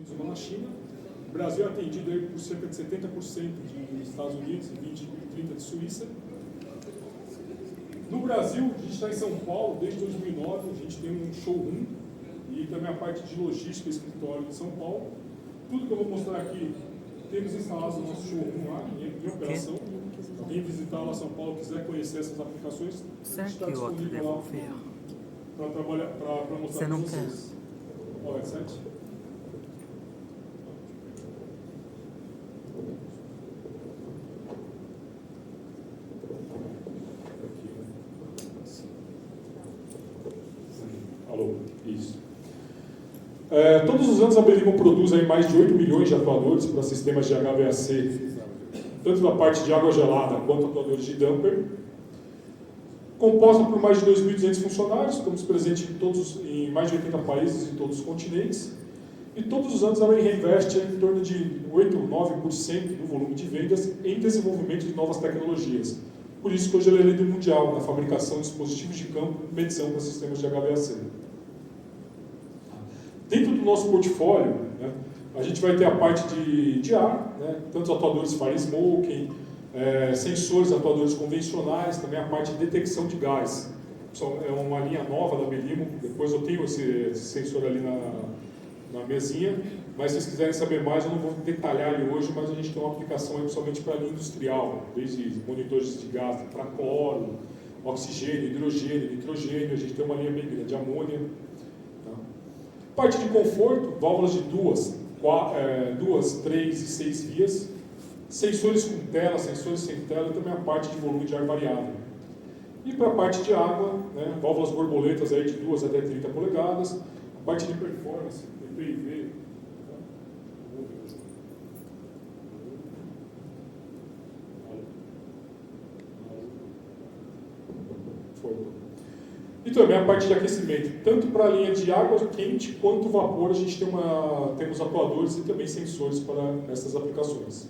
Unidos, uma na China. O Brasil é atendido aí por cerca de 70% dos Estados Unidos e 20, 30% de Suíça. No Brasil, a gente está em São Paulo desde 2009, a gente tem um showroom e também a parte de logística e escritório de São Paulo. Tudo que eu vou mostrar aqui, temos instalado o nosso showroom lá em operação. Quem visitar lá São Paulo, quiser conhecer essas aplicações, a gente está disponível lá para trabalhar, para mostrar para vocês. Ó, é 7. Alô, isso. Todos os anos a Belimo produz aí mais de 8 milhões de atuadores para sistemas de HVAC, tanto na parte de água gelada quanto atuadores de dumper. Composta por mais de 2.200 funcionários, estamos presentes em mais de 80 países e todos os continentes. E todos os anos ela reinveste em torno de 8 ou 9% do volume de vendas em desenvolvimento de novas tecnologias. Por isso que hoje ela é líder mundial na fabricação de dispositivos de campo e medição para sistemas de HVAC. Dentro do nosso portfólio, né, a gente vai ter a parte de ar, né, tanto os atuadores fire smoking, sensores atuadores convencionais, também a parte de detecção de gás. É uma linha nova da Belimo, depois eu tenho esse sensor ali na mesinha, mas se vocês quiserem saber mais, eu não vou detalhar ele hoje, mas a gente tem uma aplicação aí, principalmente para a linha industrial, desde monitores de gás para cloro, oxigênio, hidrogênio, nitrogênio, a gente tem uma linha bem grande de amônia. Parte de conforto, válvulas de 2, 3 e 6 vias, sensores com tela, sensores sem tela e também a parte de volume de ar variável. E para a parte de água, né, válvulas borboletas aí de 2 até 30 polegadas, a parte de performance, PIV. E também a parte de aquecimento, tanto para a linha de água quente quanto vapor, a gente temos atuadores e também sensores para essas aplicações.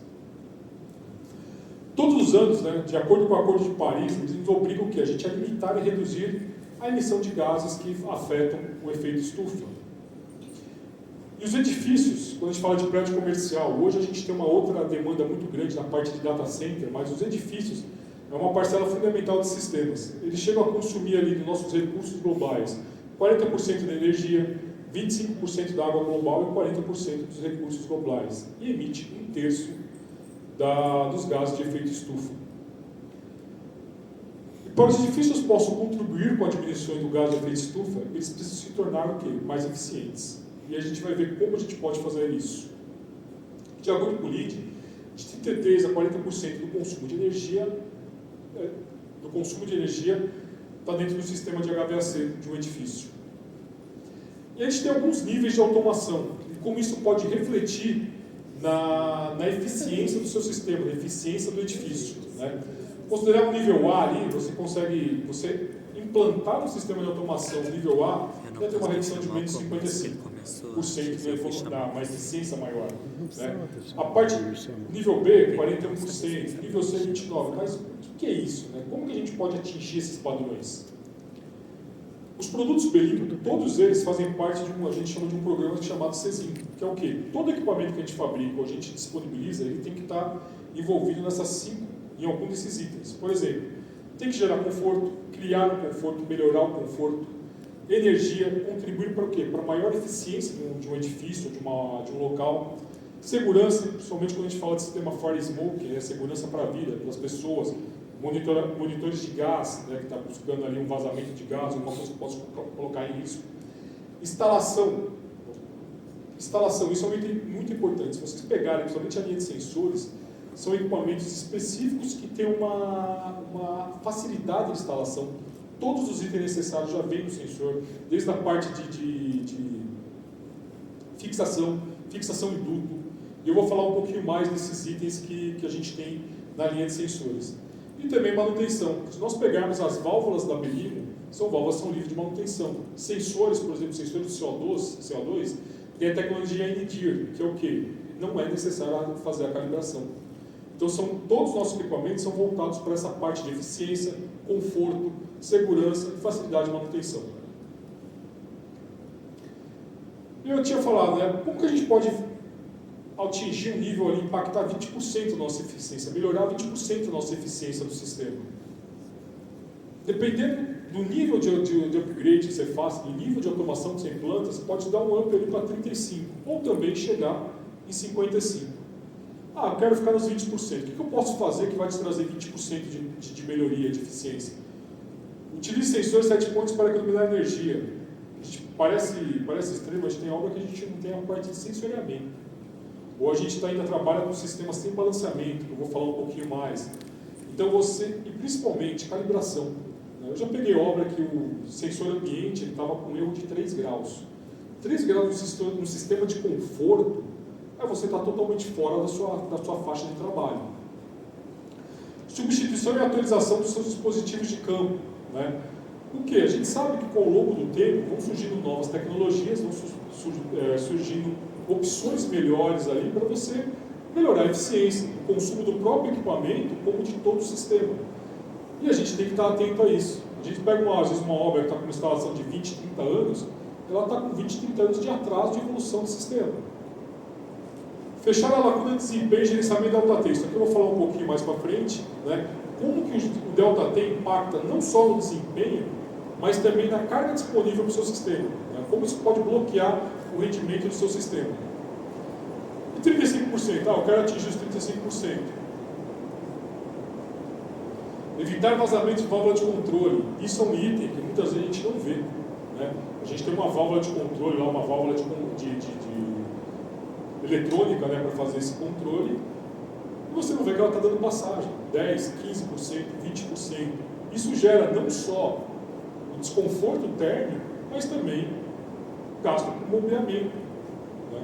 Todos os anos, né, de acordo com o Acordo de Paris, eles obrigam a gente a limitar e reduzir a emissão de gases que afetam o efeito estufa. E os edifícios, quando a gente fala de prédio comercial, hoje a gente tem uma outra demanda muito grande na parte de data center, mas os edifícios é uma parcela fundamental de sistemas. Eles chegam a consumir ali dos nossos recursos globais 40% da energia, 25% da água global e 40% dos recursos globais. E emite 1/3 dos gases de efeito estufa. E para que os edifícios possam contribuir com a diminuição do gás de efeito estufa, eles precisam se tornar o quê? Mais eficientes. E a gente vai ver como a gente pode fazer isso. De acordo com o LEED, de 33% a 40% do consumo de energia está dentro do sistema de HVAC de um edifício. E a gente tem alguns níveis de automação e como isso pode refletir na eficiência do seu sistema, na eficiência do edifício. Né? Considerar o nível A ali, você implantar um sistema de automação nível A, vai ter uma redução de menos de 55%, uma eficiência maior. Né? A parte nível B, 41%, nível C, 29%. Mas o que é isso? Né? Como que a gente pode atingir esses padrões? Os produtos Belimo, todos eles fazem parte de a gente chama de um programa chamado CESIM, que é o quê? Todo equipamento que a gente fabrica ou a gente disponibiliza, ele tem que estar envolvido em algum desses itens. Por exemplo, tem que gerar conforto, criar um conforto, melhorar o conforto, energia, contribuir para o quê? Para a maior eficiência de um edifício, de um local, segurança, principalmente quando a gente fala de sistema fire smoke, que é segurança para a vida, para as pessoas, monitores de gás, né, que está buscando ali um vazamento de gás, alguma coisa que possa colocar em risco. Instalação, isso é um item muito importante. Se vocês pegarem, principalmente a linha de sensores, são equipamentos específicos que têm uma facilidade de instalação. Todos os itens necessários já vêm no sensor, desde a parte de fixação em duto. E eu vou falar um pouquinho mais desses itens que a gente tem na linha de sensores. E também manutenção. Se nós pegarmos as válvulas da Belimo, são livres de manutenção. Sensores, por exemplo, sensores de CO2 tem a tecnologia NDIR, que é o quê? Não é necessário fazer a calibração. Então, todos os nossos equipamentos são voltados para essa parte de eficiência, conforto, segurança e facilidade de manutenção. Eu tinha falado, né, como que a gente pode atingir um nível ali, impactar 20% da nossa eficiência, melhorar 20% da nossa eficiência do sistema. Dependendo do nível de upgrade que você faz, do nível de automação que você implanta, você pode dar um up ali para 35%, ou também chegar em 55%. Eu quero ficar nos 20%. O que eu posso fazer que vai te trazer 20% de melhoria, de eficiência? Utilize sensores set points para economizar energia. A gente parece extremo, mas tem obra que a gente não tem a parte de sensoriamento. Ou a gente ainda trabalha com sistemas sem balanceamento, que eu vou falar um pouquinho mais. Então e principalmente, calibração. Eu já peguei obra que o sensor ambiente estava com erro de 3 graus. 3 graus no sistema de conforto, você está totalmente fora da sua faixa de trabalho. Substituição e atualização dos seus dispositivos de campo. Né? O que? A gente sabe que ao longo do tempo vão surgindo novas tecnologias, vão surgindo opções melhores ali para você melhorar a eficiência, o consumo do próprio equipamento como de todo o sistema. E a gente tem que estar atento a isso. A gente pega às vezes uma obra que está com uma instalação de 20, 30 anos, ela está com 20, 30 anos de atraso de evolução do sistema. Fechar a lacuna de desempenho e gerenciamento do Delta T. Isso aqui eu vou falar um pouquinho mais para frente, né? Como que o Delta T impacta não só no desempenho, mas também na carga disponível para o seu sistema. Né? Como isso pode bloquear o rendimento do seu sistema. E 35%, eu quero atingir os 35%. Evitar vazamento de válvula de controle. Isso é um item que muitas vezes a gente não vê. Né? A gente tem uma válvula de controle, lá, uma válvula de eletrônica, né, para fazer esse controle, e você não vê que ela está dando passagem, 10%, 15%, 20%. Isso gera não só o desconforto térmico, mas também gasto com bombeamento. Né?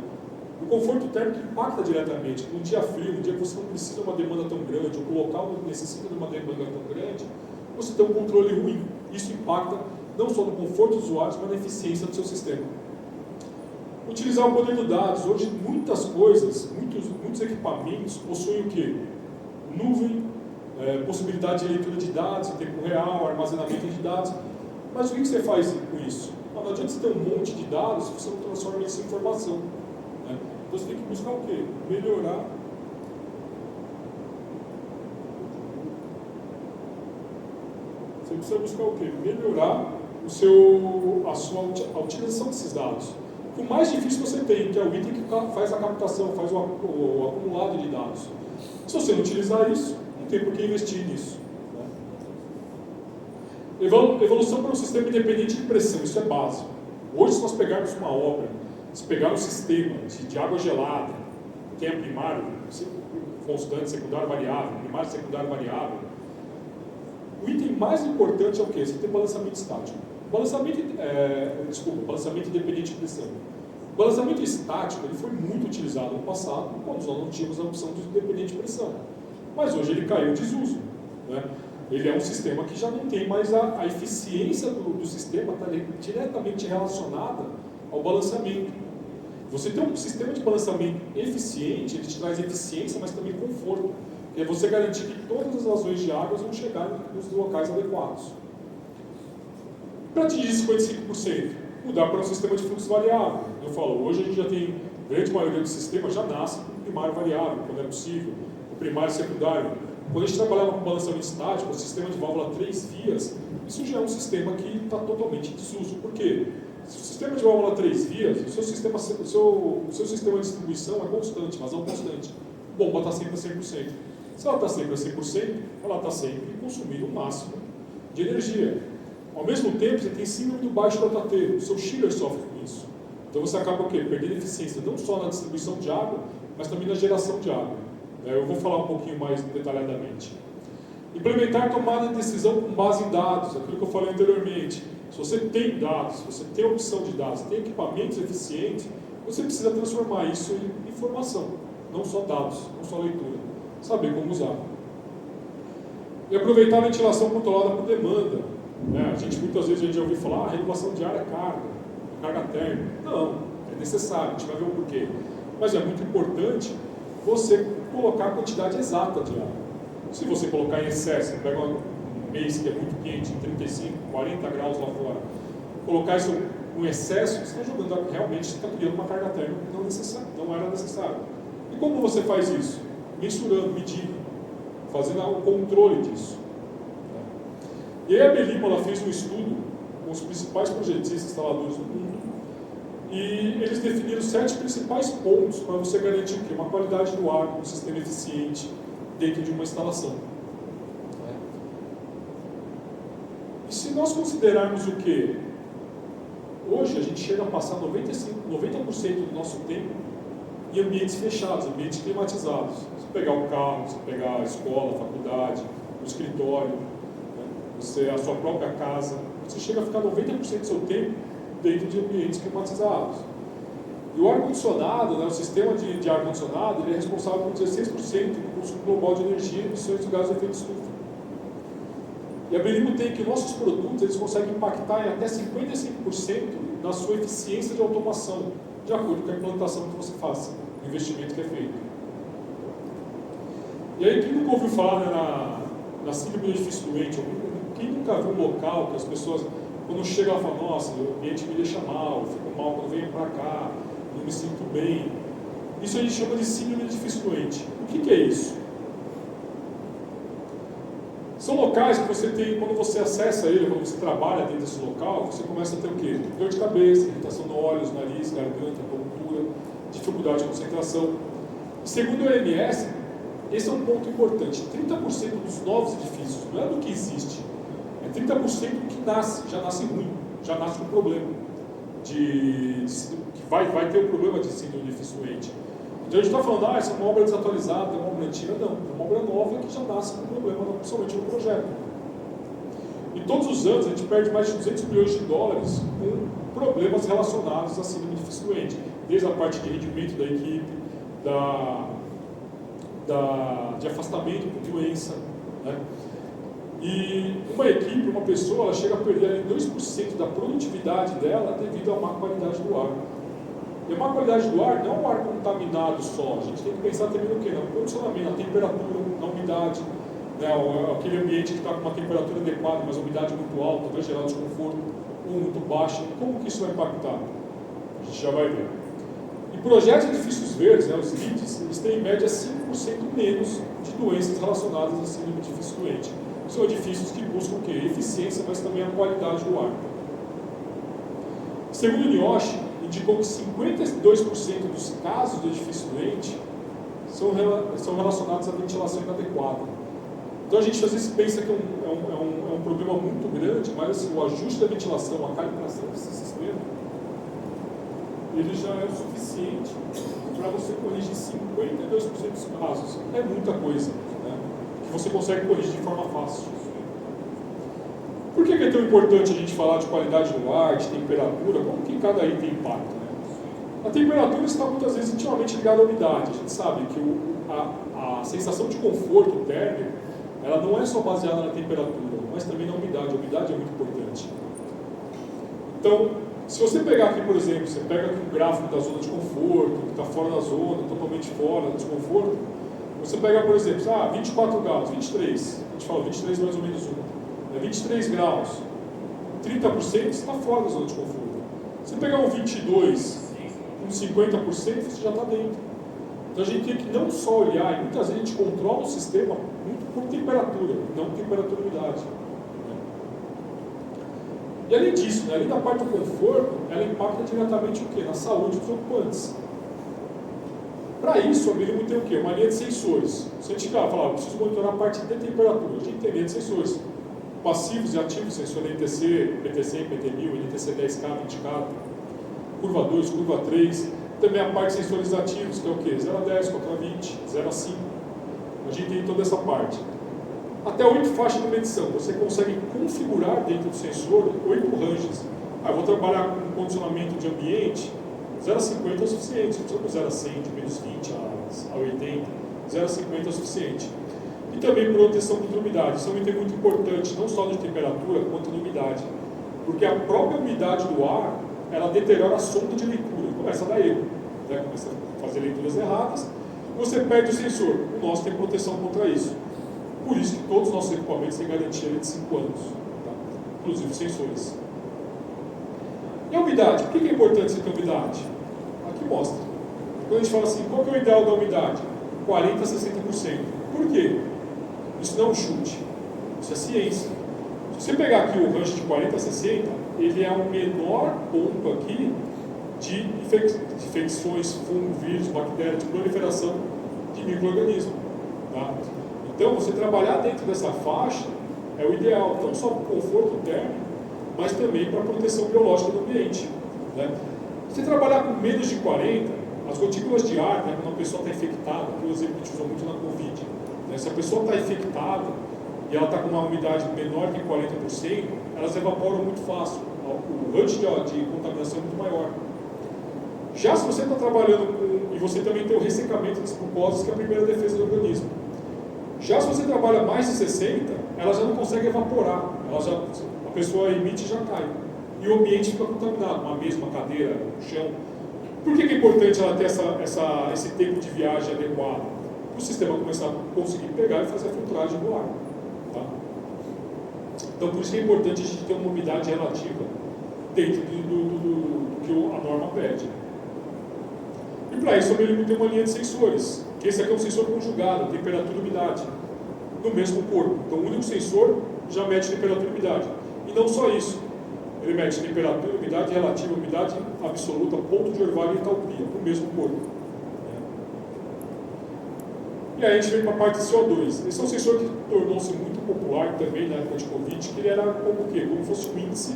O conforto térmico impacta diretamente. Num dia frio, num dia que você não precisa de uma demanda tão grande, ou que o local não necessita de uma demanda tão grande, você tem um controle ruim. Isso impacta não só no conforto dos usuários, mas na eficiência do seu sistema. Utilizar o poder dos dados. Hoje, muitas coisas, muitos equipamentos possuem o quê? Nuvem, possibilidade de leitura de dados em tempo real, armazenamento de dados. Mas o que você faz com isso? Não adianta você ter um monte de dados se você não transforma isso em informação. Né? Então você tem que buscar o quê? Melhorar. Você precisa buscar o quê? Melhorar a utilização desses dados. O mais difícil você tem, que é o item que faz a captação, faz o acumulado de dados. Se você não utilizar isso, não tem por que investir nisso. Né? Evolução para um sistema independente de pressão, isso é básico. Hoje, se nós pegarmos uma obra, se pegar um sistema de água gelada, tem a primário, constante, secundário variável, primário, secundário variável, o item mais importante é o quê? Você tem balanceamento estático. Balanceamento independente de pressão. O balanceamento estático ele foi muito utilizado no passado, quando nós não tínhamos a opção de independente de pressão. Mas hoje ele caiu em desuso. Né? Ele é um sistema que já não tem mais a eficiência do sistema, está diretamente relacionada ao balanceamento. Você tem um sistema de balanceamento eficiente, ele te traz eficiência, mas também conforto. Que é você garantir que todas as vazões de águas vão chegar nos locais adequados. Para atingir 55%, mudar para um sistema de fluxo variável. Eu falo, hoje a gente já tem, a grande maioria do sistema já nasce com primário variável, quando é possível, o primário e secundário. Quando a gente trabalhava com balanceamento estático, o sistema de válvula 3 vias, isso já é um sistema que está totalmente em desuso. Por quê? Se o sistema de válvula 3 vias, o seu sistema de distribuição é constante, vazão constante. A bomba está sempre a 100%. Se ela está sempre a 100%, ela está sempre consumindo o máximo de energia. Ao mesmo tempo, você tem síndrome do baixo delta T, o seu chiller sofre com isso. Então você acaba o quê? Perdendo eficiência, não só na distribuição de água, mas também na geração de água. Eu vou falar um pouquinho mais detalhadamente. Implementar tomada de decisão com base em dados, aquilo que eu falei anteriormente. Se você tem dados, se você tem opção de dados, tem equipamentos eficientes, você precisa transformar isso em informação, não só dados, não só leitura. Saber como usar. E aproveitar a ventilação controlada por demanda. A gente muitas vezes já ouviu falar, a regulação de ar é carga térmica. Não, é necessário, a gente vai ver o porquê. Mas é muito importante você colocar a quantidade exata de ar. Se você colocar em excesso, pega um mês que é muito quente, 35, 40 graus lá fora, colocar isso com excesso, você está jogando, realmente você está criando uma carga térmica que não era necessária. E como você faz isso? Mensurando, medindo, fazendo o controle disso. E aí a Belimo ela fez um estudo com os principais projetistas instaladores do mundo e eles definiram 7 principais pontos para você garantir o quê? Uma qualidade do ar, um sistema eficiente dentro de uma instalação. E se nós considerarmos o quê? Hoje a gente chega a passar 90% do nosso tempo em ambientes fechados, ambientes climatizados. Se pegar o carro, se pegar a escola, a faculdade, o escritório, a sua própria casa, você chega a ficar 90% do seu tempo dentro de ambientes climatizados. E o ar-condicionado, o sistema de ar-condicionado, ele é responsável por 16% do consumo global de energia e emissões de gases de efeito estufa. E a Belimo tem que nossos produtos eles conseguem impactar em até 55% na sua eficiência de automação, de acordo com a implantação que você faça, o investimento que é feito. E aí, quem nunca ouviu falar na síndrome do edifício doente, quem nunca viu um local que as pessoas, quando chegam lá, falam, nossa, o ambiente me deixa mal, eu fico mal quando venho para cá, não me sinto bem. Isso a gente chama de síndrome do edifício doente. O que é isso? São locais que você tem, quando você acessa ele, quando você trabalha dentro desse local, você começa a ter o quê? Dor de cabeça, irritação nos olhos, nariz, garganta, tontura, dificuldade de concentração. E segundo o OMS, esse é um ponto importante. 30% dos novos edifícios, não é do que existe, é 30% do que nasce, já nasce ruim, já nasce com problema. Que vai ter um problema de síndrome de edifício doente. Então a gente está falando, essa é uma obra desatualizada, é uma obra antiga, não. É uma obra nova que já nasce com problema, principalmente no projeto. E todos os anos a gente perde mais de 200 bilhões de dólares com problemas relacionados à síndrome de edifício doente. Desde a parte de rendimento da equipe, de afastamento por doença. Né? E uma equipe, uma pessoa, ela chega a perder 2% da produtividade dela devido à má qualidade do ar. E a má qualidade do ar não é um ar contaminado só, a gente tem que pensar também no quê? No condicionamento, na temperatura, na umidade, né? Aquele ambiente que está com uma temperatura adequada, mas a umidade muito alta, vai gerar desconforto, ou muito baixa. Como que isso vai impactar? A gente já vai ver. E projetos de edifícios verdes, né, os LEEDs, eles têm em média 5% menos de doenças relacionadas à síndrome de edifício doente. São edifícios que buscam o quê? Eficiência, mas também a qualidade do ar. Segundo o NIOSH, indicou que 52% dos casos do edifício doente são relacionados à ventilação inadequada. Então a gente às vezes pensa que é um problema muito grande, mas assim, o ajuste da ventilação, a calibração desse sistema, ele já é o suficiente para você corrigir 52% dos casos. É muita coisa, né? Que você consegue corrigir de forma fácil. Por que é tão importante a gente falar de qualidade do ar, de temperatura? Como que cada item impacta? Né? A temperatura está muitas vezes intimamente ligada à umidade. A gente sabe que a sensação de conforto térmico, ela não é só baseada na temperatura, mas também na umidade. A umidade é muito importante. Então, se você pegar aqui, por exemplo, você pega aqui um gráfico da zona de conforto, que está fora da zona, totalmente fora do desconforto, você pega, por exemplo, 24 graus, 23, a gente fala 23 mais ou menos 23 graus, 30% está fora da zona de conforto. Se pegar um 22 com 50%, você já está dentro. Então a gente tem que não só olhar, e muitas vezes a gente controla o sistema muito por temperatura, não por temperatura e umidade. E além disso, né, além da parte do conforto, ela impacta diretamente o quê? Na saúde dos ocupantes. Para isso, a Belimo tem o quê? Uma linha de sensores. Se a gente falar, preciso monitorar a parte de temperatura, a gente tem linha de sensores. Passivos e ativos, sensor NTC, PTC, PT1000, NTC 10K, 20K, curva 2, curva 3. Também a parte de sensores ativos, que é o quê? 0 a 10, 4 a 20, 0 a 5. A gente tem toda essa parte. Até 8 faixas de medição. Você consegue configurar dentro do sensor 8 ranges. Eu vou trabalhar com condicionamento de ambiente, 0 a 50 é o suficiente. Não precisa do 0 a 100, de menos 20 a 80. 0 a 50 é o suficiente. E também proteção contra umidade. Isso é um item muito importante, não só de temperatura, quanto de umidade. Porque a própria umidade do ar, ela deteriora a sonda de leitura. Começa a dar erro. Né? Começa a fazer leituras erradas. Você perde o sensor. O nosso tem proteção contra isso. Por isso que todos os nossos equipamentos têm garantia de 5 anos. Tá? Inclusive os sensores. E a umidade? Por que é importante você ter umidade? Aqui mostra. Quando a gente fala assim, qual que é o ideal da umidade? 40% a 60%. Por quê? Isso não é um chute. Isso é ciência. Se você pegar aqui o range de 40 a 60, ele é o menor ponto aqui de infecções, fungo, vírus, bactérias, de proliferação de micro-organismos. Tá? Então, você trabalhar dentro dessa faixa é o ideal, não só para o conforto térmico, mas também para a proteção biológica do ambiente. Né? Se você trabalhar com menos de 40, as gotículas de ar, né, quando a pessoa está infectada, que é o exemplo que a gente usou muito na Covid, né, se a pessoa está infectada e ela está com uma umidade menor que 40%, elas evaporam muito fácil, o range de contaminação é muito maior. Já se você está trabalhando com, e você também tem o ressecamento das mucosas, que é a primeira defesa do organismo. Já se você trabalha mais de 60, ela já não consegue evaporar, a pessoa emite e já cai. E o ambiente fica contaminado, uma mesa, uma cadeira, um chão. Por que é importante ela ter esse tempo de viagem adequado? Para o sistema começar a conseguir pegar e fazer a filtragem do ar. Tá? Então, por isso que é importante a gente ter uma umidade relativa dentro do que a norma pede. E para isso eu me limitei uma linha de sensores, que esse aqui é um sensor conjugado, temperatura e umidade, no mesmo corpo. Então, o único sensor já mede temperatura e umidade. E não só isso, ele mede temperatura, umidade relativa, umidade absoluta, ponto de orvalho e entalpia, no mesmo corpo. E aí a gente vem para a parte de CO2. Esse é um sensor que tornou-se muito popular também na época de Covid, que ele era como o quê? Como fosse um índice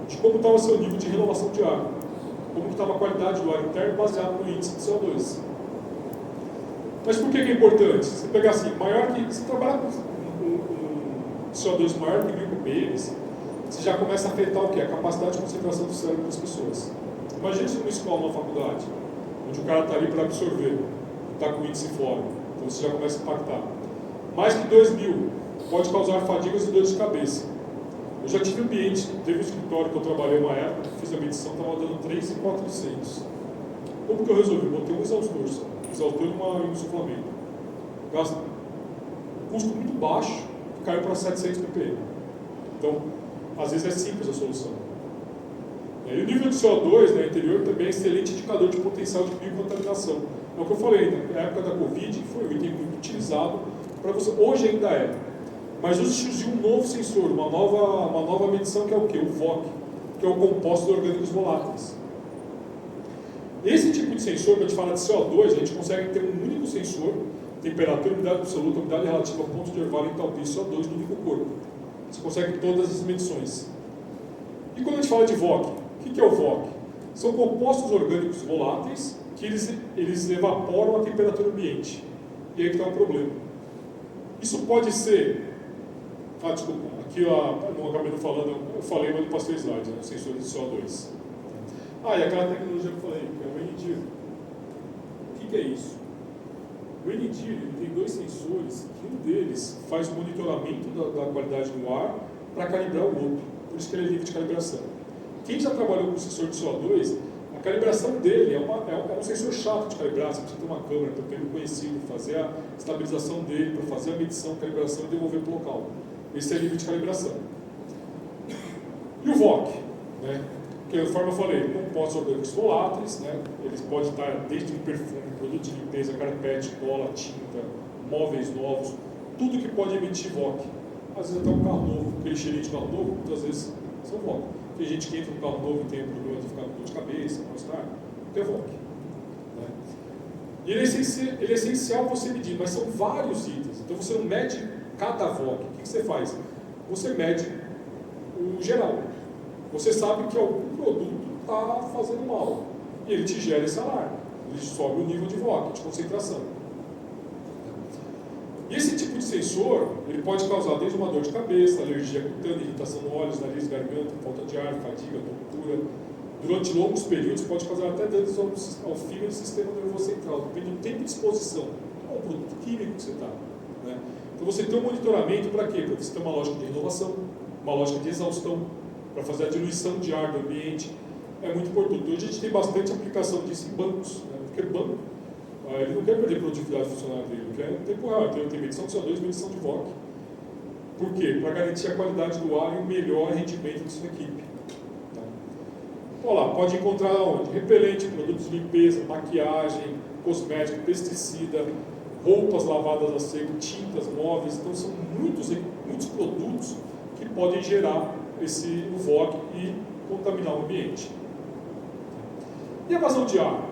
de como estava o seu nível de renovação de ar. Como estava a qualidade do ar interno baseado no índice de CO2. Mas por que é importante? Se você pegar assim, se trabalhar com CO2 maior que 1000 ppm, você já começa a afetar o quê? A capacidade de concentração do cérebro das pessoas. Imagina se numa escola, numa faculdade, onde o cara está ali para absorver, está com índice fora, então você já começa a impactar. Mais que 2000 pode causar fadigas e dores de cabeça. Eu já tive ambiente, teve um escritório que eu trabalhei uma época, fiz a medição, estava dando 3.400. Como que eu resolvi? Botei um exaustor só, exaustor e um insuflamento. Gasta custo muito baixo, caiu para 700 ppm. Então, às vezes é simples a solução. E o nível de CO2 no interior também é excelente indicador de potencial de biocontaminação. É o que eu falei, na época da Covid foi um item muito utilizado para você, hoje ainda é. Mas hoje surgiu um novo sensor, uma nova medição que é o quê? O VOC, que é o composto de orgânicos voláteis. Esse tipo de sensor, quando a gente fala de CO2, a gente consegue ter um único sensor, temperatura, umidade absoluta, umidade relativa, ponto de orvalho, entalpia e CO2 no único corpo. Você consegue todas as medições. E quando a gente fala de VOC, o que é o VOC? São compostos orgânicos voláteis que eles evaporam a temperatura ambiente. E aí que está o problema. Isso pode ser... desculpa, aqui eu não acabei não falando, eu falei, mas não passei o slide, né? O sensor de CO2. E aquela tecnologia que eu falei, que é o NDIR. O que é isso? O NDIR tem dois sensores, que um deles faz o monitoramento da qualidade do ar para calibrar o outro. Por isso que ele é livre de calibração. Quem já trabalhou com o sensor de CO2, a calibração dele é um sensor chato de calibrar. Você precisa ter uma câmera para ter ele conhecido, fazer a estabilização dele, para fazer a medição, calibração e devolver para o local. Esse é livre de calibração. E o VOC, né? Que, conforme eu falei, compostos orgânicos voláteis, né? Eles podem estar desde um perfume, produto de limpeza, carpete, cola, tinta, móveis novos, tudo que pode emitir VOC. Às vezes até um carro novo, aquele cheirinho de carro novo, muitas vezes são VOC. Tem gente que entra no carro novo e tem problema de ficar com dor de cabeça, mal-estar, tem VOC. Né? E ele é essencial você medir, mas são vários itens. Então você não mede cada VOC. O que você faz? Você mede o geral. Você sabe que algum produto está fazendo mal. E ele te gera esse alarme. Ele sobe o nível de VOC, de concentração. E esse tipo de sensor, ele pode causar desde uma dor de cabeça, alergia cutânea, irritação no olhos, nariz, garganta, falta de ar, fadiga, tontura. Durante longos períodos pode causar até danos ao fígado e sistema nervoso central. Depende do tempo de exposição ao produto químico que você está. Né? Então você tem um monitoramento para quê? Para você ter uma lógica de renovação, uma lógica de exaustão, para fazer a diluição de ar do ambiente. É muito importante. Hoje a gente tem bastante aplicação disso em bancos, né? Porque banco, ele não quer perder a produtividade funcional dele, ele quer em tempo real, tem medição de CO2 e medição de VOC. Por quê? Para garantir a qualidade do ar e o melhor rendimento da sua equipe. Tá? Olha lá, pode encontrar onde? Repelente, produtos de limpeza, maquiagem, cosmético, pesticida, roupas lavadas a seco, tintas, móveis. Então são muitos produtos que podem gerar o VOC e contaminar o ambiente. E a vazão de ar?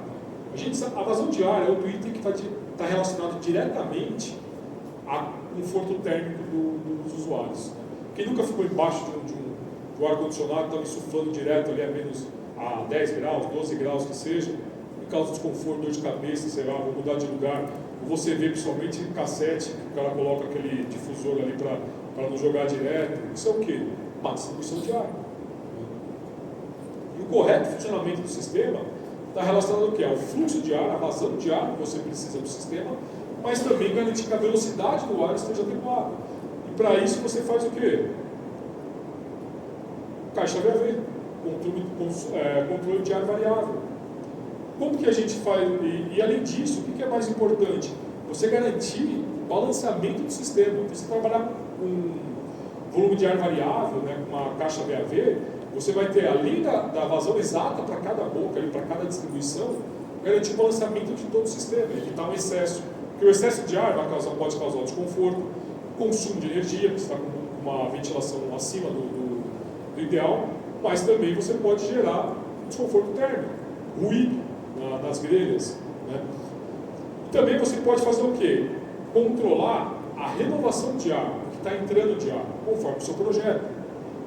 A vazão de ar é outro item que está relacionado diretamente ao conforto térmico dos usuários. Quem nunca ficou embaixo de um ar-condicionado, estava insuflando direto ali a 10 graus, 12 graus que seja, por causa de desconforto, dor de cabeça, sei lá, vou mudar de lugar. Você vê principalmente em cassete, que o cara coloca aquele difusor ali para não jogar direto. Isso é o quê? Uma distribuição de ar. E o correto funcionamento do sistema está relacionado ao quê? Ao fluxo de ar, à vazão de ar que você precisa do sistema, mas também garantir que a velocidade do ar esteja adequada. E para isso você faz o quê? Caixa VAV, controle de ar variável. Como que a gente faz? E além disso, o que é mais importante? Você garantir o balanceamento do sistema. Você trabalhar com volume de ar variável, né, com uma caixa VAV, você vai ter, além da vazão exata para cada boca, para cada distribuição, garantir o balanceamento de todo o sistema, evitar um excesso. Porque o excesso de ar pode causar desconforto, consumo de energia, porque você está com uma ventilação acima do ideal, mas também você pode gerar desconforto térmico, ruído nas grelhas. Né? E também você pode fazer o quê? Controlar a renovação de ar, o que está entrando de ar, conforme o seu projeto.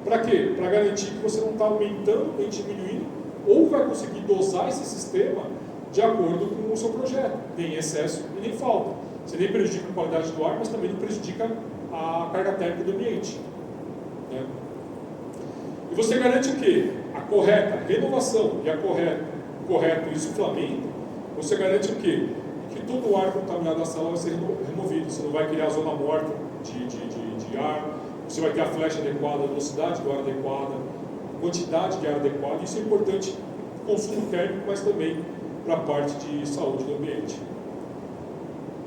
Para quê? Para garantir que você não está aumentando nem diminuindo, ou vai conseguir dosar esse sistema de acordo com o seu projeto, nem excesso e nem falta. Você nem prejudica a qualidade do ar, mas também não prejudica a carga térmica do ambiente. Né? E você garante o quê? A correta renovação e o correto insuflamento, você garante o quê? Que todo o ar contaminado da sala vai ser removido, você não vai criar zona morta de ar, você vai ter a flecha adequada, a velocidade do ar adequada, quantidade de ar adequada. Isso é importante para o consumo térmico, mas também para a parte de saúde do ambiente.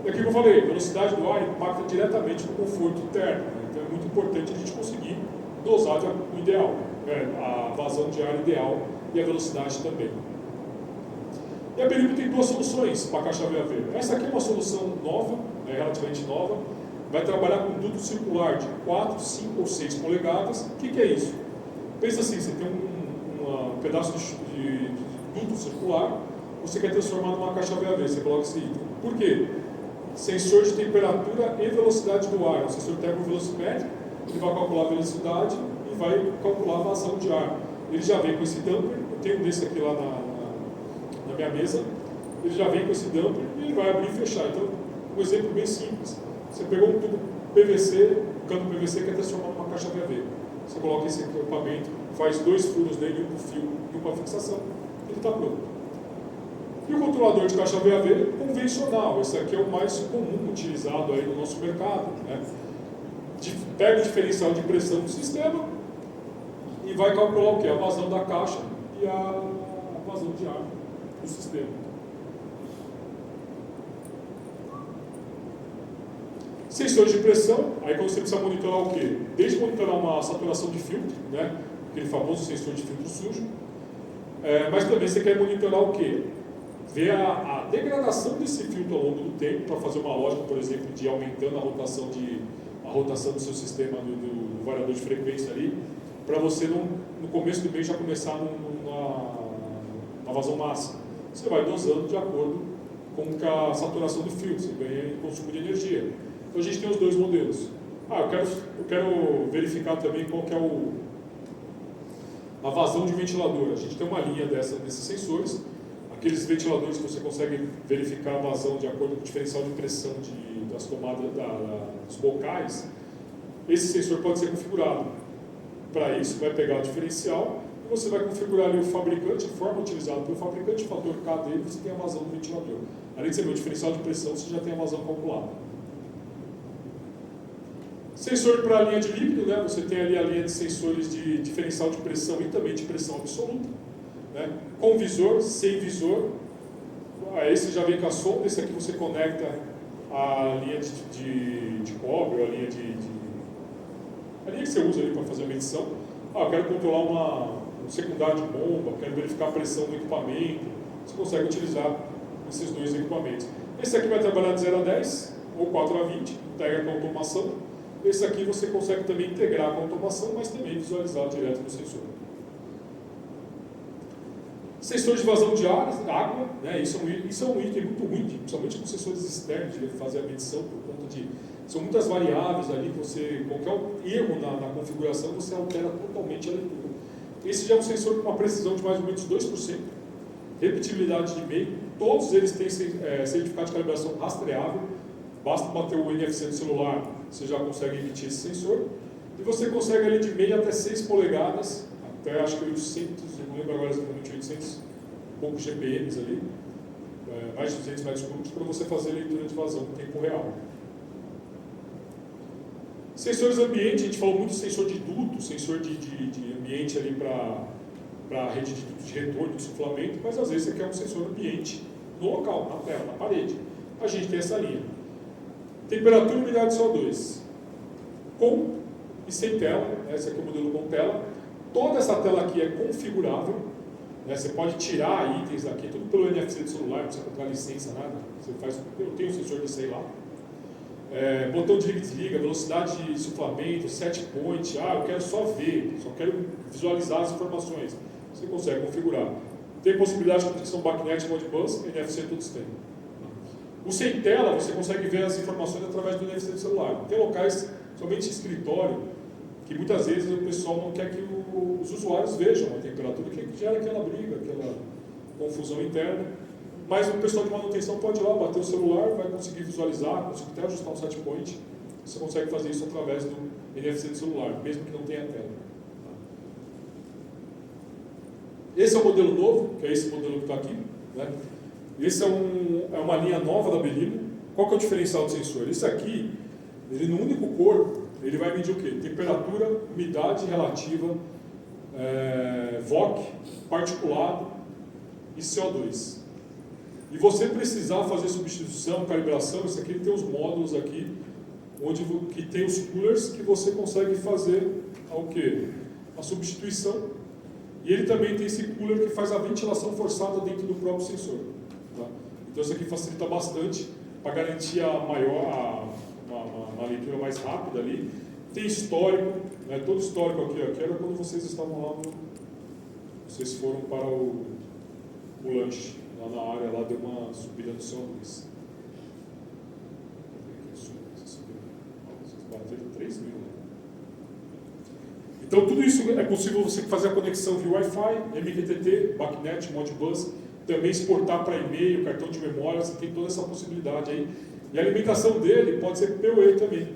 E aqui que eu falei, a velocidade do ar impacta diretamente no conforto térmico, né? Então é muito importante a gente conseguir dosar o ideal, né? A vazão de ar ideal e a velocidade também. E a Beribo tem duas soluções para a caixa VAV. Essa aqui é uma solução nova, relativamente nova, vai trabalhar com duto circular de 4, 5 ou 6 polegadas. O que é isso? Pensa assim, você tem um pedaço de duto circular, você quer transformar numa caixa VAV, você coloca esse item. Por quê? Sensor de temperatura e velocidade do ar, o sensor termovelocimétrico, ele vai calcular a velocidade e vai calcular a vazão de ar. Ele já vem com esse damper, eu tenho um desse aqui lá na minha mesa, ele já vem com esse damper e ele vai abrir e fechar. Então, um exemplo bem simples. Você pegou um tubo PVC, um cano PVC que é transformado numa caixa VAV. Você coloca esse equipamento, faz 2 furos nele, um para fio e um para fixação, ele está pronto. E o controlador de caixa VAV convencional, esse aqui é o mais comum utilizado aí no nosso mercado. Né? Pega o diferencial de pressão do sistema e vai calcular o quê? A vazão da caixa e a vazão de ar do sistema. Sensores de pressão, aí quando você precisa monitorar o quê? Desde monitorar uma saturação de filtro, né? Aquele famoso sensor de filtro sujo, mas também você quer monitorar o quê? Ver a degradação desse filtro ao longo do tempo, para fazer uma lógica, por exemplo, de ir aumentando a rotação do seu sistema do variador de frequência ali, para você no começo do mês já começar na vazão máxima. Você vai dosando de acordo com a saturação do filtro, você ganha em consumo de energia. Então a gente tem os dois modelos. Eu quero verificar também qual que é a vazão de ventilador. A gente tem uma linha desses sensores, aqueles ventiladores que você consegue verificar a vazão de acordo com o diferencial de pressão das tomadas dos bocais. Esse sensor pode ser configurado. Para isso, vai pegar o diferencial e você vai configurar ali o fabricante, a forma utilizada pelo fabricante, o fator K dele, você tem a vazão do ventilador. Além de você ver o diferencial de pressão, você já tem a vazão calculada. Sensor para a linha de líquido, né? Você tem ali a linha de sensores de diferencial de pressão e também de pressão absoluta. Né? Com visor, sem visor. Esse já vem com a sonda, esse aqui você conecta a linha de cobre, ou a linha que você usa ali para fazer a medição. Eu quero controlar secundário de bomba, quero verificar a pressão do equipamento, você consegue utilizar esses dois equipamentos. Esse aqui vai trabalhar de 0 a 10 ou 4 a 20, integra com automação. Esse aqui você consegue também integrar com automação, mas também visualizar direto no sensor. Sensor de vazão de água, né? Isso é um item muito ruim, principalmente com sensores externos, de fazer a medição por conta de... São muitas variáveis ali, qualquer erro na configuração, você altera totalmente a leitura. Esse já é um sensor com uma precisão de mais ou menos 2%, repetibilidade de meio, todos eles têm certificado de calibração rastreável, basta bater o NFC do celular, você já consegue emitir esse sensor, e você consegue ali de meio até 6 polegadas, até acho que 800, eu não lembro agora exatamente, 800 poucos GPMs ali, mais de 200 metros cúbicos, para você fazer leitura de vazão em tempo real. Sensores ambiente, a gente falou muito de sensor de duto, sensor de ambiente ali para a rede de duto de retorno, de suflamento, mas às vezes você quer um sensor ambiente no local, na tela, na parede. A gente tem essa linha. Temperatura e umidade de CO2. Com e sem tela, né? Esse aqui é o modelo com tela. Toda essa tela aqui é configurável, né? Você pode tirar itens daqui, tudo pelo NFC do celular, não precisa comprar licença, nada. Você faz, eu tenho um sensor de sei lá. Botão de liga e desliga, velocidade de suflamento, set point, eu quero só ver, só quero visualizar as informações. Você consegue configurar. Tem possibilidade de conexão BACnet, Modbus, NFC todos têm. O sem tela, você consegue ver as informações através do NFC do celular. Tem locais, somente em escritório, que muitas vezes o pessoal não quer que os usuários vejam a temperatura, que gera aquela briga, aquela confusão interna. Mas o pessoal de manutenção pode ir lá, bater o celular, vai conseguir visualizar, conseguir até ajustar um set point. Você consegue fazer isso através do NFC do celular, mesmo que não tenha tela. Esse é o modelo novo, que é esse modelo que está aqui, né? Esse é uma linha nova da Belimo. Qual que é o diferencial do sensor? Esse aqui, ele no único corpo, ele vai medir o quê? Temperatura, umidade relativa, VOC, particulado e CO2. E você precisar fazer substituição, calibração, isso aqui ele tem os módulos aqui, que tem os coolers que você consegue fazer o quê? A substituição. E ele também tem esse cooler que faz a ventilação forçada dentro do próprio sensor. Tá? Então isso aqui facilita bastante para garantir uma leitura mais rápida ali. Tem histórico, né? Todo histórico aqui era quando vocês estavam lá, vocês foram para o lanche. Lá na área, lá deu uma subida no CO2. Vocês bateram 3 mil. Então, tudo isso é possível você fazer a conexão via Wi-Fi, MQTT, BACnet, Modbus, também exportar para e-mail, cartão de memória, você tem toda essa possibilidade aí. E a alimentação dele pode ser PoE também.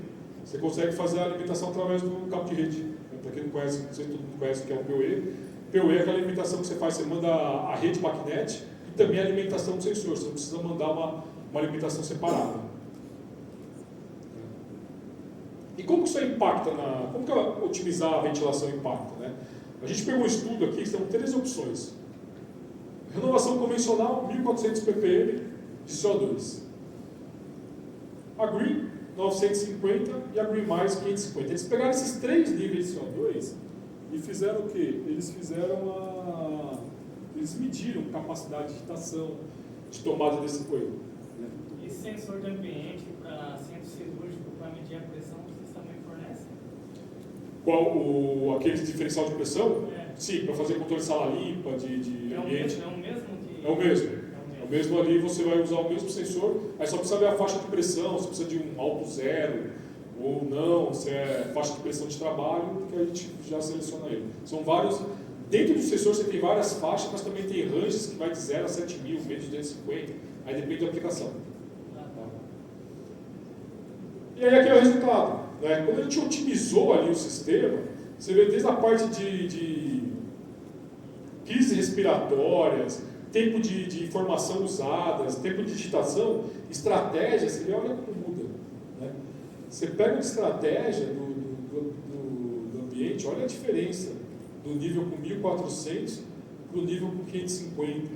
Você consegue fazer a alimentação através do cabo de rede. Para quem não conhece, não sei se todo mundo conhece o que é o PoE. PoE é aquela alimentação que você faz, você manda a rede BACnet, e também a alimentação do sensor, você não precisa mandar uma alimentação separada. E como que isso impacta como que otimizar a ventilação impacta, né? A gente pegou um estudo aqui, são 3 opções. Renovação convencional, 1400 ppm de CO2. A Green, 950 e a Green+, 550. Eles pegaram esses 3 níveis de CO2 e fizeram o quê? Eles mediram capacidade de agitação, de tomada desse coelho. Né? E sensor de ambiente para centro cirúrgico para medir a pressão, vocês também fornecem? Aquele diferencial de pressão? Sim, para fazer controle de sala limpa, de ambiente. É o mesmo? É o mesmo ali, você vai usar o mesmo sensor, aí só precisa ver a faixa de pressão, se precisa de um alto zero ou não, se é faixa de pressão de trabalho, que a gente já seleciona ele. São vários. Dentro do sensor você tem várias faixas, mas também tem ranges que vai de 0 a 7.000, menos de 250, aí depende da aplicação. E aí aqui é o resultado. Né? Quando a gente otimizou ali o sistema, você vê desde a parte de crises respiratórias, tempo de informação usadas, tempo de digitação, estratégia, você vê, olha como muda. Né? Você pega uma estratégia do ambiente, olha a diferença. Do nível com 1.400 para o nível com 550.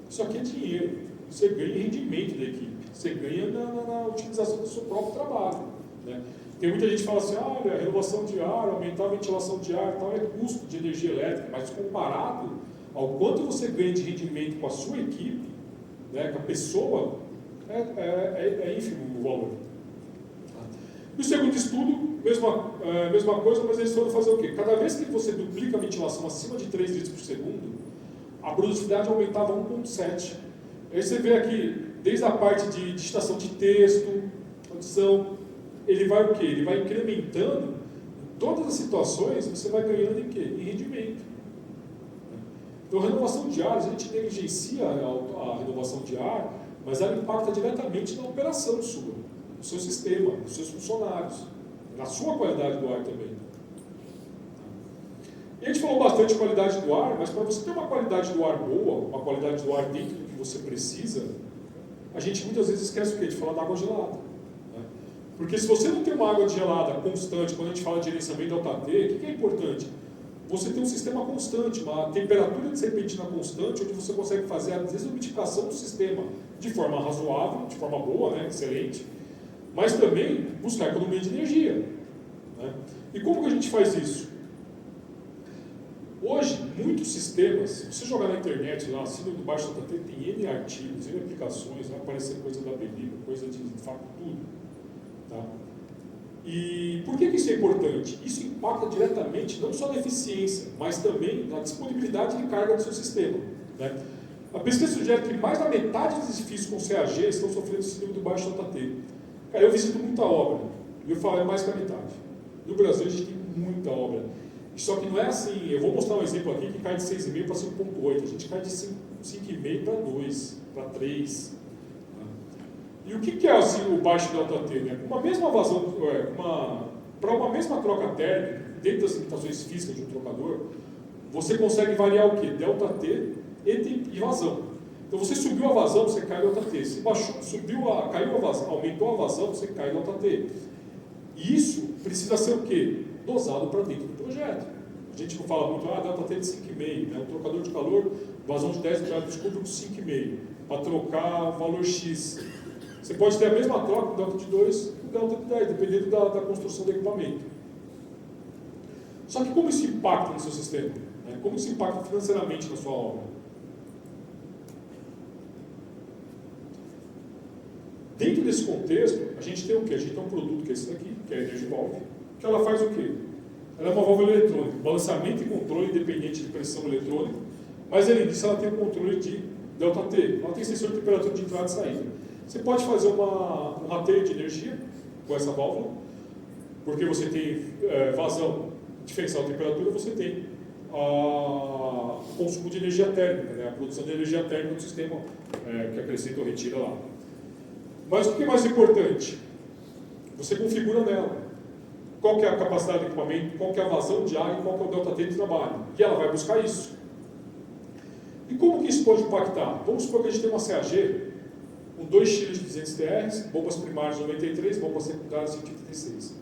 Isso aqui é dinheiro. Você ganha em rendimento da equipe. Você ganha na utilização do seu próprio trabalho. Né? Tem muita gente que fala assim, olha, a renovação de ar, aumentar a ventilação de ar, tal, é custo de energia elétrica, mas comparado ao quanto você ganha de rendimento com a sua equipe, né, com a pessoa, é ínfimo o valor. E o segundo estudo, mesma coisa, mas eles foram fazer o quê? Cada vez que você duplica a ventilação acima de 3 litros por segundo, a produtividade aumentava 1,7. Aí você vê aqui, desde a parte de digitação de texto, audição, ele vai o quê? Ele vai incrementando, em todas as situações, você vai ganhando em quê? Em rendimento. Então, renovação de ar, a gente negligencia a renovação de ar, mas ela impacta diretamente na operação sua, no seu sistema, nos seus funcionários, na sua qualidade do ar também. E a gente falou bastante de qualidade do ar, mas para você ter uma qualidade do ar boa, uma qualidade do ar dentro do que você precisa, a gente muitas vezes esquece o quê? De falar da água gelada. Né? Porque se você não tem uma água gelada constante, quando a gente fala de gerenciamento delta T, o que é importante? Você tem um sistema constante, uma temperatura de serpentina constante, onde você consegue fazer a desumidificação do sistema de forma razoável, de forma boa, né, excelente, mas também buscar economia de energia. Né? E como que a gente faz isso? Hoje, muitos sistemas, se você jogar na internet lá, assim, no baixo da tem N artigos, N aplicações, vai aparecer coisa da Believe, coisa de fato tudo. Tá? E por que isso é importante? Isso impacta diretamente não só na eficiência, mas também na disponibilidade de carga do seu sistema. Né? A pesquisa sugere que mais da metade dos edifícios com CAG estão sofrendo síndrome do baixo JT. Cara, eu visito muita obra, e eu falo, é mais que a metade. No Brasil a gente tem muita obra. Só que não é assim, eu vou mostrar um exemplo aqui que cai de 6,5 para 5,8. A gente cai de 5,5 para 2, para 3. E o que é assim, o baixo delta T? Né? Uma mesma vazão, para uma mesma troca térmica, dentro das limitações físicas de um trocador, você consegue variar o quê? Delta T e vazão. Então você subiu a vazão, você cai delta T. Se baixou, caiu a vazão, aumentou a vazão, você cai delta T. E isso precisa ser o quê? Dosado para dentro do projeto. A gente não fala muito, delta T de 5,5, né? Um trocador de calor, vazão de 10 metros cúbicos de 5,5, para trocar o valor X. Você pode ter a mesma troca com delta de 2 e com delta de 10, dependendo da construção do equipamento. Só que como isso impacta no seu sistema? Né? Como isso impacta financeiramente na sua obra? Dentro desse contexto, a gente tem o quê? A gente tem um produto que é esse daqui, que é a EnergyValve, que ela faz o quê? Ela é uma válvula eletrônica, balanceamento e controle independente de pressão eletrônica, mas além disso ela tem um controle de delta T, ela tem sensor de temperatura de entrada e saída. Você pode fazer um rateio de energia com essa válvula, porque você tem vazão, diferencial de temperatura, você tem o consumo de energia térmica, né? A produção de energia térmica do sistema que acrescenta ou retira lá. Mas o que é mais importante? Você configura nela. Qual que é a capacidade do equipamento, qual que é a vazão de ar e qual que é o delta T de trabalho. E ela vai buscar isso. E como que isso pode impactar? Vamos supor que a gente tem uma CAG com 2 chiles de 200 TR, bombas primárias 93, bombas secundárias 186.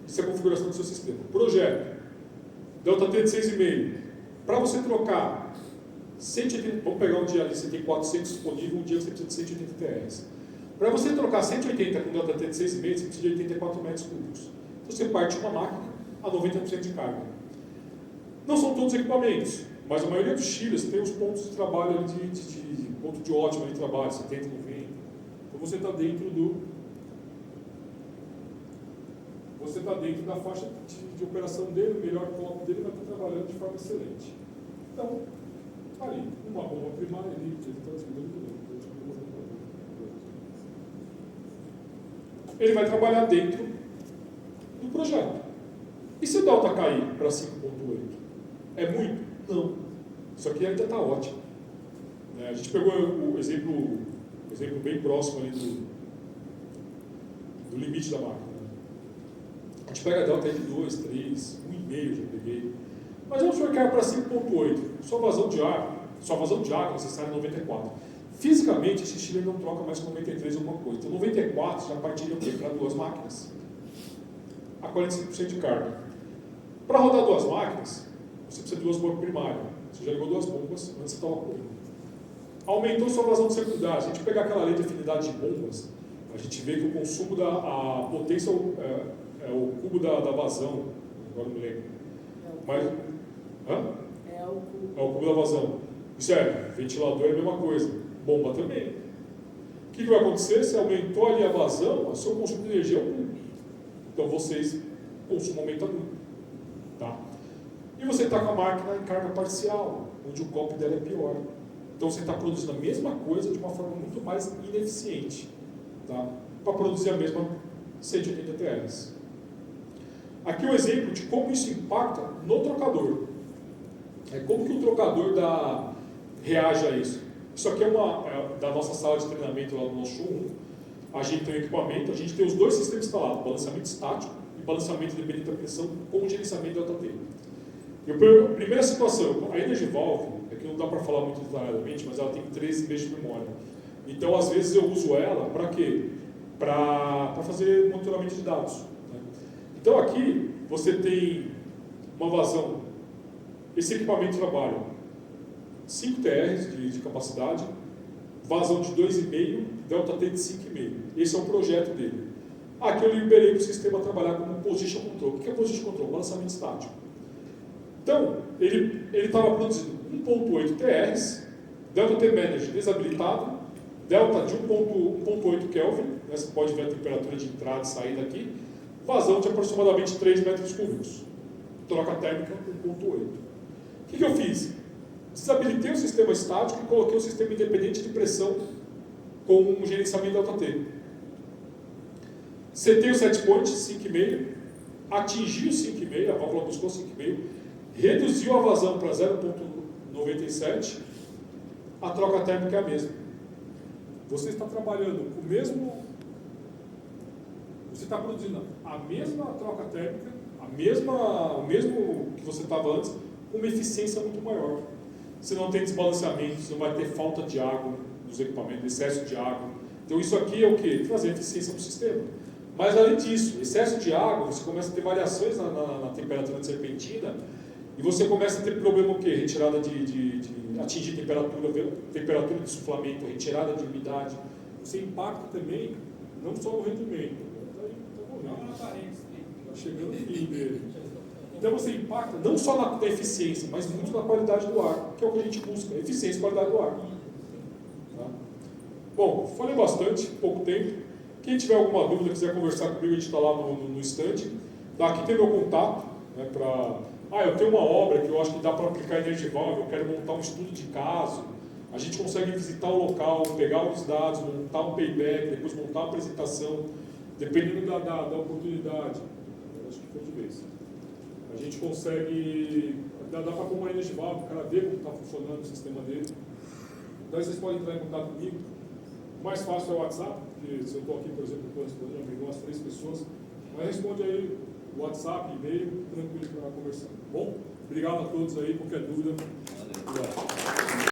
Isso é a configuração do seu sistema. Projeto. Delta T de 6,5. Para você trocar 180, vamos pegar um dia ali, você tem 400 disponível, um dia você precisa de 180 TR. Para você trocar 180 com delta T de 6,5, você precisa de 84 metros cúbicos. Então você parte uma máquina a 90% de carga. Não são todos equipamentos, mas a maioria dos chiles tem os pontos de trabalho ali de ponto de ótimo de trabalho, 70, 90. Então você está dentro da faixa de operação dele, o melhor copo dele vai estar trabalhando de forma excelente. Então, ali, uma bomba primária ali, ele vai trabalhar dentro do projeto. E se o delta cair para 5,8? É muito? Não. Isso aqui ainda está ótimo. A gente pegou o exemplo bem próximo ali do limite da máquina. A gente pega a delta de 2, 3, 1,5 já peguei. Mas vamos supor que caia para 5,8. Sua vazão de água necessária é 94. Fisicamente, esse chiller não troca mais com 93 alguma coisa. Então, 94 já partiria para 2 máquinas. A 45% de carga. Para rodar 2 máquinas, você precisa de 2 bombas primárias. Você já ligou 2 bombas, antes você estava com uma. Aumentou sua vazão de secundária. Se a gente pegar aquela lei de afinidade de bombas, a gente vê que o consumo a potência é o cubo da vazão, agora não me lembro. Mas, hã? É o cubo. É o cubo da vazão. Isso ventilador é a mesma coisa. Bomba também. O que vai acontecer? Se aumentou ali a vazão, o seu consumo de energia aumenta. Então vocês, o consumo aumenta muito. Tá? E você está com a máquina em carga parcial, onde o copo dela é pior. Então você está produzindo a mesma coisa de uma forma muito mais ineficiente. Tá? Para produzir a mesma 180 TRs. Aqui um exemplo de como isso impacta no trocador. Como que o trocador reage a isso? Isso aqui é da nossa sala de treinamento lá do nosso showroom. A gente tem um equipamento, a gente tem os dois sistemas instalados, balanceamento estático e balanceamento dependente da pressão com gerenciamento delta T. E a primeira situação, a Energivalve, é que não dá para falar muito detalhadamente, mas ela tem 13 meses de memória. Então, às vezes, eu uso ela para quê? Para fazer monitoramento de dados. Né? Então, aqui, você tem uma vazão. Esse equipamento trabalha 5 TRs de capacidade, vazão de 2,5, delta T de 5,5. Esse é o projeto dele. Aqui eu liberei para o sistema trabalhar como Position Control. O que é Position Control? Balanceamento estático. Então, ele estava produzindo 1.8 TRs, delta T Manager desabilitado, delta de 1.8 Kelvin, né, você pode ver a temperatura de entrada e saída aqui, vazão de aproximadamente 3 metros cúbicos, troca térmica 1.8. O que eu fiz? Desabilitei o sistema estático e coloquei o sistema independente de pressão com um gerenciamento delta T. Setei o set point 5,5, atingi o 5,5, a válvula buscou 5,5, reduziu a vazão para 0,97, a troca térmica é a mesma. Você está trabalhando com o mesmo... Você está produzindo a mesma troca térmica, o mesmo que você estava antes, com uma eficiência muito maior. Você não tem desbalanceamento, você não vai ter falta de água nos equipamentos, excesso de água. Então isso aqui é o quê? Trazer eficiência para o sistema. Mas além disso, excesso de água, você começa a ter variações na temperatura de serpentina e você começa a ter problema o quê? Retirada de atingir temperatura de suflamento, retirada de umidade. Você impacta também, não só no rendimento. Está chegando o fim dele. Então você impacta não só na eficiência, mas muito na qualidade do ar, que é o que a gente busca, eficiência e qualidade do ar. Tá? Bom, falei bastante, pouco tempo. Quem tiver alguma dúvida, quiser conversar comigo, a gente está lá no stand. Tá? Aqui tem meu contato, né, eu tenho uma obra que eu acho que dá para aplicar Energivalve, eu quero montar um estudo de caso. A gente consegue visitar o local, pegar os dados, montar um payback, depois montar uma apresentação, dependendo da oportunidade. Eu acho que foi de vez. A gente consegue, dá para pôr uma Energivalve, o cara vê como está funcionando o sistema dele. Então vocês podem entrar em contato comigo. O mais fácil é o WhatsApp, porque se eu estou aqui, por exemplo, estou respondendo, já pegou umas 3 pessoas, mas responde aí o WhatsApp, e-mail, tranquilo para conversar. Bom, obrigado a todos aí, qualquer dúvida.